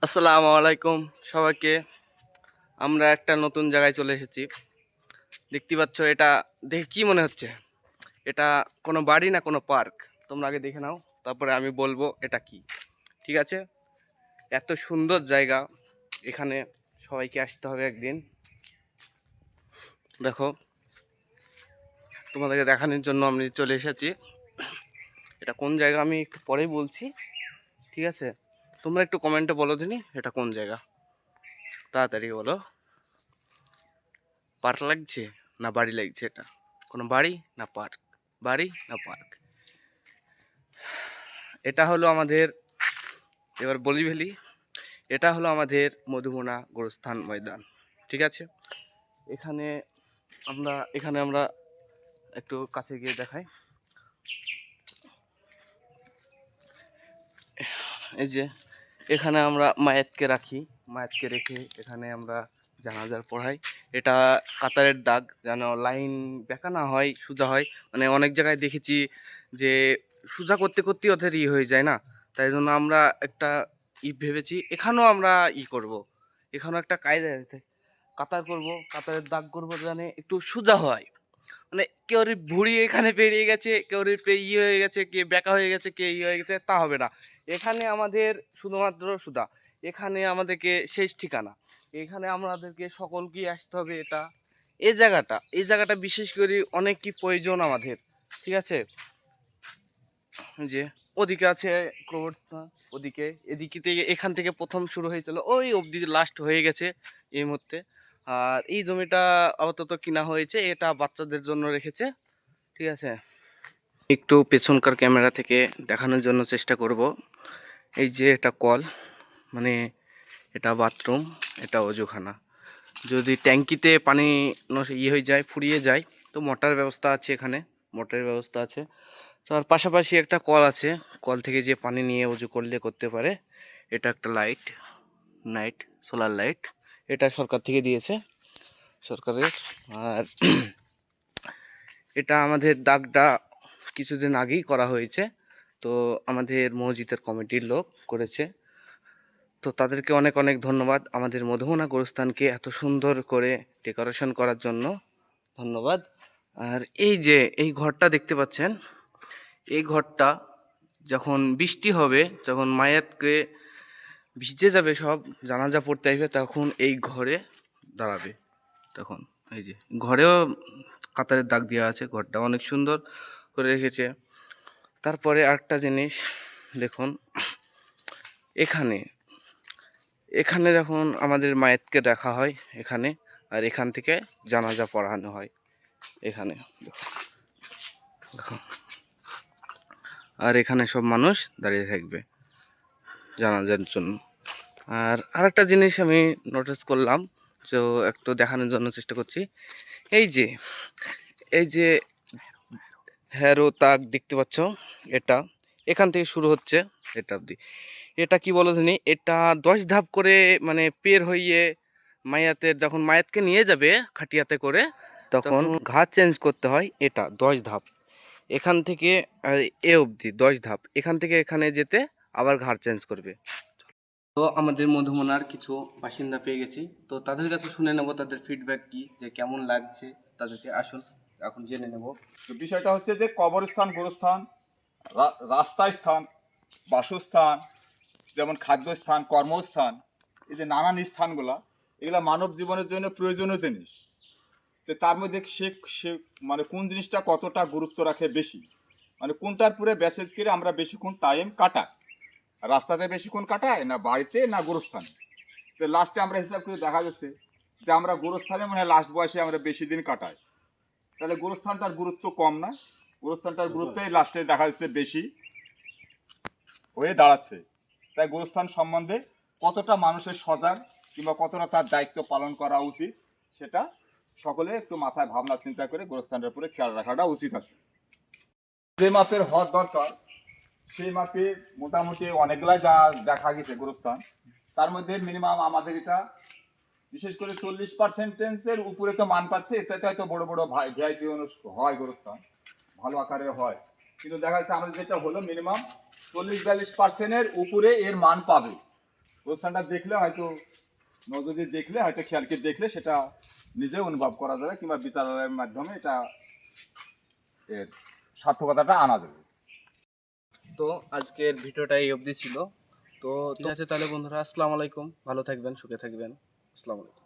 আসসালামু আলাইকুম সবাইকে। আমরা একটা নতুন জায়গায় চলে এসেছি। দেখতে পাচ্ছ, এটা দেখে কি মনে হচ্ছে? এটা কোনো বাড়ি না কোনো পার্ক? তোমরা আগে দেখে নাও, তারপরে আমি বলবো এটা কি। ঠিক আছে? এত সুন্দর জায়গা, এখানে সবাইকে আসতে হবে একদিন। দেখো, তোমাদেরকে দেখানোর জন্য আমি চলে এসেছি। এটা কোন জায়গা আমি একটু পরেই বলছি, ঠিক আছে? তোমরা একটু কমেন্টে বলো দিনি এটা কোন জায়গা, তাড়াতাড়ি বলো। পার্ক লাগছে না বাড়ি লাগছে? এটা কোনো বাড়ি না পার্ক? বাড়ি না পার্ক? এটা হলো আমাদের, এবার বলি ফেলি, এটা হলো আমাদের মধুমনা গোরস্থান ময়দান। ঠিক আছে? এখানে আমরা একটু কাছে গিয়ে দেখাই। এই যে এখানে আমরা মায়েতকে রাখি, মায়েতকে রেখে এখানে আমরা জানাজার পড়াই। এটা কাতারের দাগ যেন লাইন বেঁকা না হয়, সোজা হয়। মানে অনেক জায়গায় দেখেছি যে সোজা করতে করতে ওদের হয়ে যায় না, তাই জন্য আমরা একটা ভেবেছি এখানেও আমরা করব। এখানেও একটা কায়দা আছে, কাতার করব, কাতারের দাগ করব যেন একটু সোজা হয়। মানে কেউর ভুঁড়ি এখানে পেরিয়ে গেছে, কেউর হয়ে গেছে, কে বেঁকা হয়ে গেছে, কে হয়ে গেছে, তা হবে না। এখানে আমাদের শুধুমাত্র সুধা, এখানে আমাদেরকে শেষ ঠিকানা। এখানে আমাদেরকে সকলকে আসতে হবে। এটা এই জায়গাটা বিশেষ করে অনেক কি প্রয়োজন আমাদের। ঠিক আছে? যে ওদিকে আছে কবরস্থান, ওদিকে এদিকে থেকে এখান থেকে প্রথম শুরু হয়েছিল, ওই অবধি লাস্ট হয়ে গেছে এই মুহূর্তে। আর এই জমিটা আপাতত কিনা হয়েছে, এটা বাচ্চাদের জন্য রেখেছে। ঠিক আছে? একটু পেছনকার ক্যামেরা থেকে দেখানোর জন্য চেষ্টা করব। এই যে এটা কল, মানে এটা বাথরুম, এটা অজুখানা। যদি ট্যাঙ্কিতে পানি হয়ে যায়, ফুরিয়ে যায়, তো মোটর ব্যবস্থা আছে এখানে, মোটরের ব্যবস্থা আছে। তার পাশাপাশি একটা কল আছে, কল থেকে যে পানি নিয়ে উজু করতে পারে। এটা একটা লাইট, নাইট সোলার লাইট, এটা সরকার থেকে দিয়েছে, সরকারের। আর এটা আমাদের দাগটা কিছুদিন আগেই করা হয়েছে, তো আমাদের মসজিদের কমিটির লোক করেছে। তো তাদেরকে অনেক অনেক ধন্যবাদ, আমাদের মধুমনা গোরস্থানকে এত সুন্দর করে ডেকোরেশন করার জন্য ধন্যবাদ। আর এই যে এই ঘরটা দেখতে পাচ্ছেন, এই ঘরটা যখন বৃষ্টি হবে, যখন মায়াতকে ভিজে যাবে, সব জানাজা পড়তে আসবে, তখন এই ঘরে দাঁড়াবে। তখন এই যে ঘরেও কাতারের দাগ দেওয়া আছে, ঘরটা অনেক সুন্দর করে রেখেছে। তারপরে আরেকটা জিনিস দেখুন, এখানে এখানে যখন আমাদের মায়েতকে দেখা হয় এখানে, আর এখান থেকে জানাজা পড়ানো হয় এখানে, দেখুন। আর এখানে সব মানুষ দাঁড়িয়ে থাকবে জানাজার জন্য। আর আরেকটা জিনিস আমি নোটিস করলাম, তো একটু দেখানোর জন্য চেষ্টা করছি। এই যে এই যে হ্যারো তাক দেখতে পাচ্ছ, এটা এখান থেকে শুরু হচ্ছে এটা অবধি। এটা কি বলো জানি, এটা 10 ধাপ করে, মানে পের হইয়ে মায়াতের যখন মায়াতকে নিয়ে যাবে খাটিয়াতে করে, তখন ঘাট চেঞ্জ করতে হয়। এটা 10 ধাপ, এখান থেকে আর এ অবধি 10 ধাপ, এখান থেকে এখানে যেতে আবার ঘাট চেঞ্জ করবে। তো আমাদের মধুমনার কিছু বাসিন্দা পেয়ে গেছি, তো তাদের কাছে শুনে নেব তাদের ফিডব্যাক কি, যে কেমন লাগছে তাদেরকে। আসুন এখন জেনে নেব। তো বিষয়টা হচ্ছে যে কবরস্থান, গোরস্থান, রাস্তা স্থান, বাসস্থান, যেমন খাদ্যস্থান, কর্মস্থান, এই যে নানান স্থানগুলা, এগুলা মানব জীবনের জন্য প্রয়োজনীয় জিনিস। তো তার মধ্যে সে সে মানে কোন জিনিসটা কতটা গুরুত্ব রাখে বেশি, মানে কোনটার পুরে ব্যাসেজ করে আমরা বেশিক্ষণ টাইম কাটাই, রাস্তাতে বেশিক্ষণ কাটাই না বাড়িতে না গোরস্থানে। তো লাস্টে আমরা হিসাব করে দেখা যাচ্ছে যে আমরা গোরস্থানে মানে লাস্ট বয়সে আমরা বেশি দিন কাটাই। তাহলে গোরস্থানটার গুরুত্ব কম না, গোরস্থানটার গুরুত্বই লাস্টে দেখা যাচ্ছে বেশি হয়ে দাঁড়াচ্ছে। তাই গোরস্থান সম্বন্ধে কতটা মানুষের সজাগ কিংবা কতটা তার দায়িত্ব পালন করা উচিত, সেটা সকলে একটু মাথায় ভাবনা চিন্তা করে গোরস্থানের উপরে খেয়াল রাখাটা উচিত আছে। যে মাপের হওয়ার দরকার সেই মাপে মোটামুটি অনেকগুলাই যা দেখা গেছে গোরস্থান, তার মধ্যে মিনিমাম আমাদের এটা বিশেষ করে 40% উপরে তো মান পাচ্ছে। এর চাইতে হয়তো বড় বড় ভিআইপি হয় গোরস্থান, ভালো আকারে হয়, কিন্তু দেখা যাচ্ছে আমাদের যেটা হলো মিনিমাম 40-42% উপরে এর মান পাবে। গোরস্থানটা দেখলে হয়তো নজরে দেখলে হয়তো খেয়ালকে দেখলে সেটা নিজে অনুভব করা যাবে, কিংবা বিচারালয়ের মাধ্যমে এটা এর সার্থকতাটা আনা যাবে। তো আজকের ভিডিওটা এই অবধি ছিল। তো ঠিক আছে তাহলে বন্ধুরা, আসসালামু আলাইকুম, ভালো থাকবেন, সুখে থাকবেন, আসসালামু আলাইকুম।